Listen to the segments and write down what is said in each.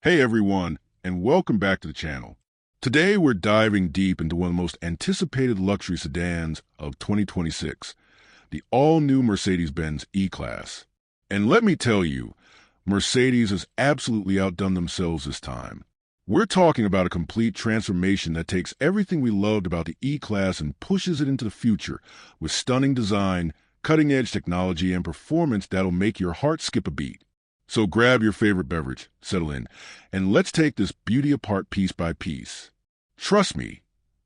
Hey everyone, and welcome back to the channel. Today we're diving deep into one of the most anticipated luxury sedans of 2026, the all-new Mercedes-Benz E-Class. And let me tell you, Mercedes has absolutely outdone themselves this time. We're talking about a complete transformation that takes everything we loved about the E-Class and pushes it into the future with stunning design, cutting-edge technology, and performance that'll make your heart skip a beat. So grab your favorite beverage, settle in, and let's take this beauty apart piece by piece. Trust me,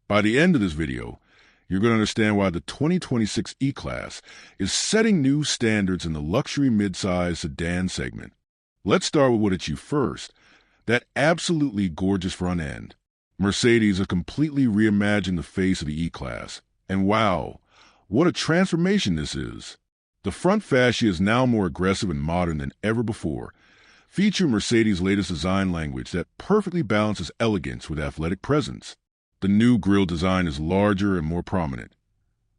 by the end of this video, you're going to understand why the 2026 E-Class is setting new standards in the luxury midsize sedan segment. Let's start with what hits you first, that absolutely gorgeous front end. Mercedes has completely reimagined the face of the E-Class, and wow, what a transformation this is. The front fascia is now more aggressive and modern than ever before, featuring Mercedes' latest design language that perfectly balances elegance with athletic presence. The new grille design is larger and more prominent,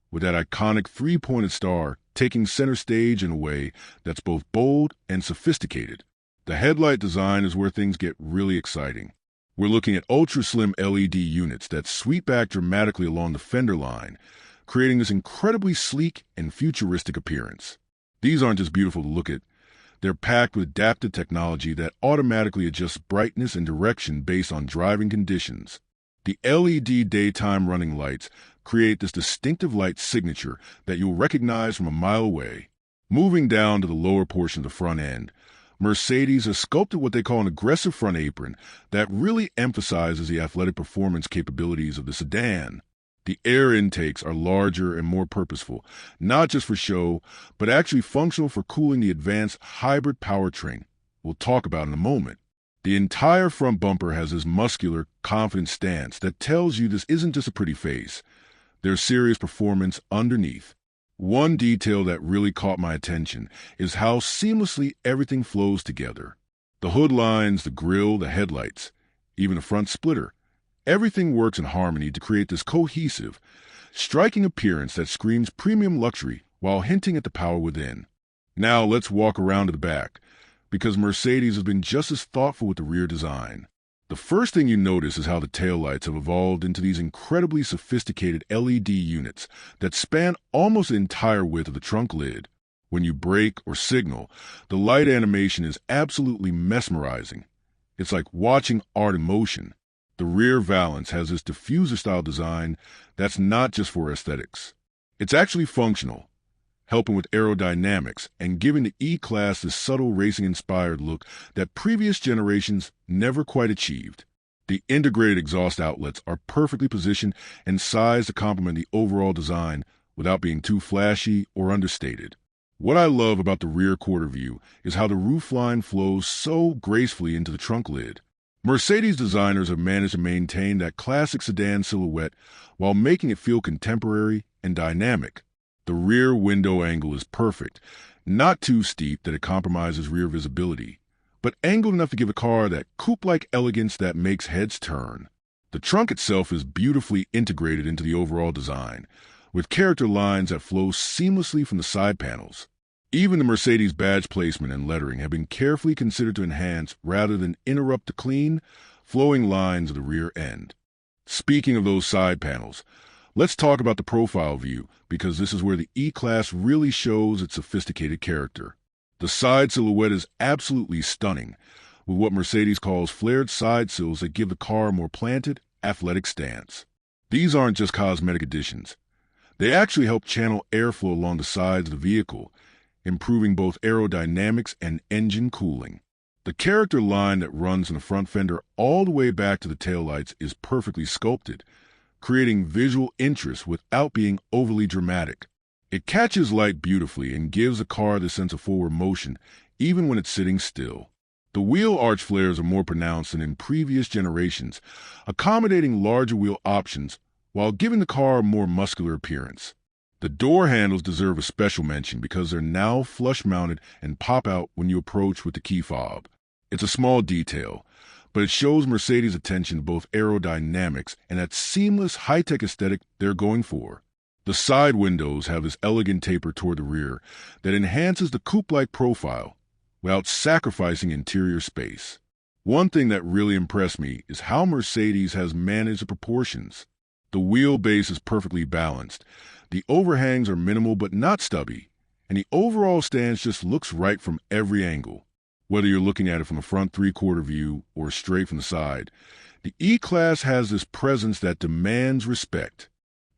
with that iconic three-pointed star taking center stage in a way that's both bold and sophisticated. The headlight design is where things get really exciting. We're looking at ultra-slim LED units that sweep back dramatically along the fender line, creating this incredibly sleek and futuristic appearance. These aren't just beautiful to look at, they're packed with adaptive technology that automatically adjusts brightness and direction based on driving conditions. The LED daytime running lights create this distinctive light signature that you'll recognize from a mile away. Moving down to the lower portion of the front end, Mercedes has sculpted what they call an aggressive front apron that really emphasizes the athletic performance capabilities of the sedan. The air intakes are larger and more purposeful, not just for show, but actually functional for cooling the advanced hybrid powertrain we'll talk about in a moment. The entire front bumper has this muscular, confident stance that tells you this isn't just a pretty face. There's serious performance underneath. One detail that really caught my attention is how seamlessly everything flows together. The hood lines, the grille, the headlights, even the front splitter. Everything works in harmony to create this cohesive, striking appearance that screams premium luxury while hinting at the power within. Now let's walk around to the back, because Mercedes has been just as thoughtful with the rear design. The first thing you notice is how the taillights have evolved into these incredibly sophisticated LED units that span almost the entire width of the trunk lid. When you brake or signal, the light animation is absolutely mesmerizing. It's like watching art in motion. The rear valance has this diffuser-style design that's not just for aesthetics. It's actually functional, helping with aerodynamics and giving the E-Class this subtle racing-inspired look that previous generations never quite achieved. The integrated exhaust outlets are perfectly positioned and sized to complement the overall design without being too flashy or understated. What I love about the rear quarter view is how the roofline flows so gracefully into the trunk lid. Mercedes designers have managed to maintain that classic sedan silhouette while making it feel contemporary and dynamic. The rear window angle is perfect, not too steep that it compromises rear visibility, but angled enough to give the car that coupe-like elegance that makes heads turn. The trunk itself is beautifully integrated into the overall design, with character lines that flow seamlessly from the side panels. Even the Mercedes badge placement and lettering have been carefully considered to enhance rather than interrupt the clean, flowing lines of the rear end. Speaking of those side panels, let's talk about the profile view, because this is where the E-Class really shows its sophisticated character. The side silhouette is absolutely stunning, with what Mercedes calls flared side sills that give the car a more planted, athletic stance. These aren't just cosmetic additions. They actually help channel airflow along the sides of the vehicle, improving both aerodynamics and engine cooling. The character line that runs from the front fender all the way back to the taillights is perfectly sculpted, creating visual interest without being overly dramatic. It catches light beautifully and gives the car the sense of forward motion, even when it's sitting still. The wheel arch flares are more pronounced than in previous generations, accommodating larger wheel options while giving the car a more muscular appearance. The door handles deserve a special mention because they're now flush-mounted and pop out when you approach with the key fob. It's a small detail, but it shows Mercedes' attention to both aerodynamics and that seamless high-tech aesthetic they're going for. The side windows have this elegant taper toward the rear that enhances the coupe-like profile without sacrificing interior space. One thing that really impressed me is how Mercedes has managed the proportions. The wheelbase is perfectly balanced, the overhangs are minimal but not stubby, and the overall stance just looks right from every angle. Whether you're looking at it from a front three-quarter view or straight from the side, the E-Class has this presence that demands respect.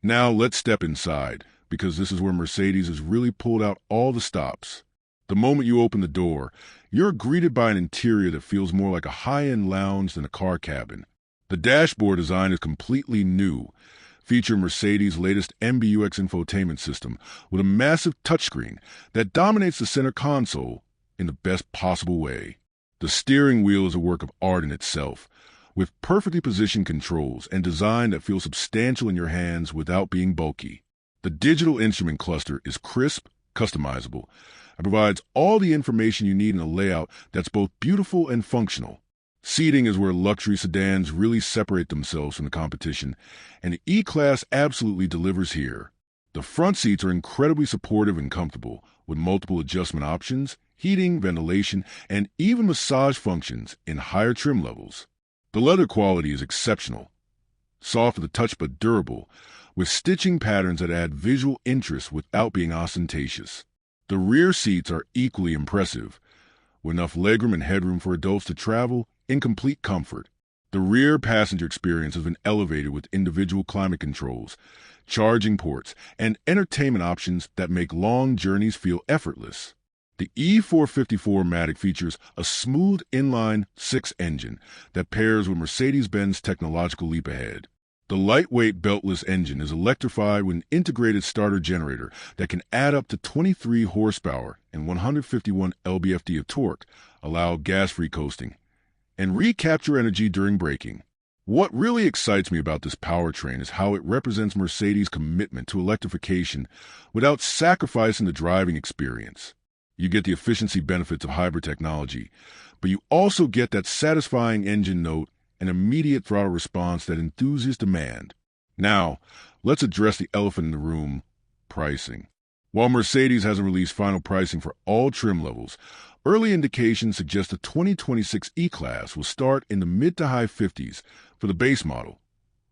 Now let's step inside, because this is where Mercedes has really pulled out all the stops. The moment you open the door, you're greeted by an interior that feels more like a high-end lounge than a car cabin. The dashboard design is completely new, featuring Mercedes' latest MBUX infotainment system with a massive touchscreen that dominates the center console in the best possible way. The steering wheel is a work of art in itself, with perfectly positioned controls and design that feels substantial in your hands without being bulky. The digital instrument cluster is crisp, customizable, and provides all the information you need in a layout that's both beautiful and functional. Seating is where luxury sedans really separate themselves from the competition, and the E-Class absolutely delivers here. The front seats are incredibly supportive and comfortable, with multiple adjustment options, heating, ventilation, and even massage functions in higher trim levels. The leather quality is exceptional, soft to the touch but durable, with stitching patterns that add visual interest without being ostentatious. The rear seats are equally impressive, with enough legroom and headroom for adults to travel in complete comfort. The rear passenger experience has been elevated with individual climate controls, charging ports, and entertainment options that make long journeys feel effortless. The E454 Matic features a smooth inline-six engine that pairs with Mercedes-Benz technological leap ahead. The lightweight beltless engine is electrified with an integrated starter generator that can add up to 23 horsepower and 151 lb-ft of torque, allow gas-free coasting, and recapture energy during braking. What really excites me about this powertrain is how it represents Mercedes' commitment to electrification without sacrificing the driving experience. You get the efficiency benefits of hybrid technology, but you also get that satisfying engine note and immediate throttle response that enthusiasts demand. Now, let's address the elephant in the room: pricing. While Mercedes hasn't released final pricing for all trim levels, early indications suggest the 2026 E-Class will start in the mid to high 50s for the base model,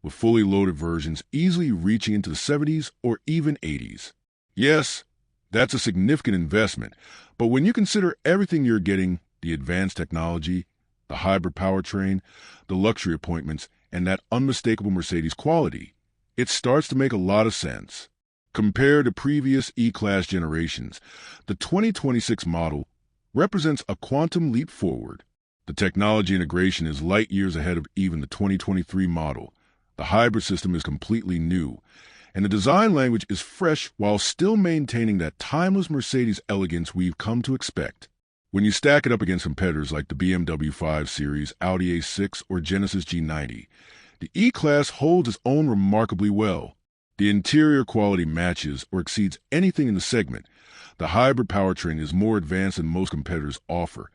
with fully loaded versions easily reaching into the 70s or even 80s. Yes, that's a significant investment, but when you consider everything you're getting, the advanced technology, the hybrid powertrain, the luxury appointments, and that unmistakable Mercedes quality, it starts to make a lot of sense. Compared to previous E-Class generations, the 2026 model represents a quantum leap forward. The technology integration is light years ahead of even the 2023 model. The hybrid system is completely new, and the design language is fresh while still maintaining that timeless Mercedes elegance we've come to expect. When you stack it up against competitors like the BMW 5 Series, Audi A6, or Genesis G90, the E-Class holds its own remarkably well. The interior quality matches or exceeds anything in the segment. The hybrid powertrain is more advanced than most competitors offer,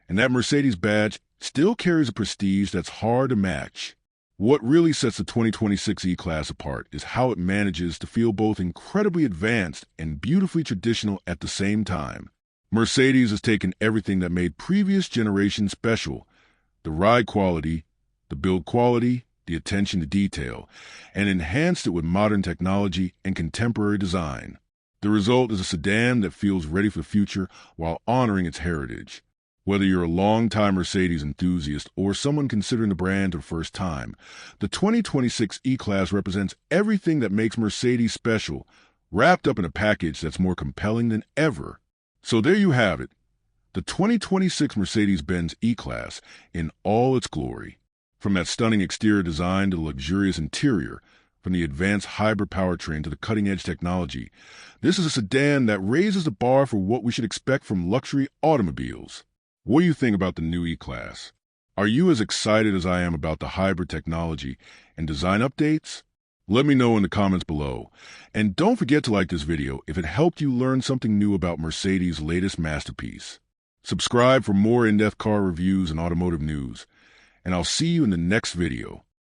and that Mercedes badge still carries a prestige that's hard to match. What really sets the 2026 E-Class apart is how it manages to feel both incredibly advanced and beautifully traditional at the same time. Mercedes has taken everything that made previous generations special: the ride quality, the build quality, the attention to detail, and enhanced it with modern technology and contemporary design. The result is a sedan that feels ready for the future while honoring its heritage. Whether you're a long-time Mercedes enthusiast or someone considering the brand for the first time, the 2026 E-Class represents everything that makes Mercedes special, wrapped up in a package that's more compelling than ever. So there you have it, the 2026 Mercedes-Benz E-Class in all its glory. From that stunning exterior design to the luxurious interior, from the advanced hybrid powertrain to the cutting-edge technology, this is a sedan that raises the bar for what we should expect from luxury automobiles. What do you think about the new E-Class? Are you as excited as I am about the hybrid technology and design updates? Let me know in the comments below. And don't forget to like this video if it helped you learn something new about Mercedes' latest masterpiece. Subscribe for more in-depth car reviews and automotive news. And I'll see you in the next video.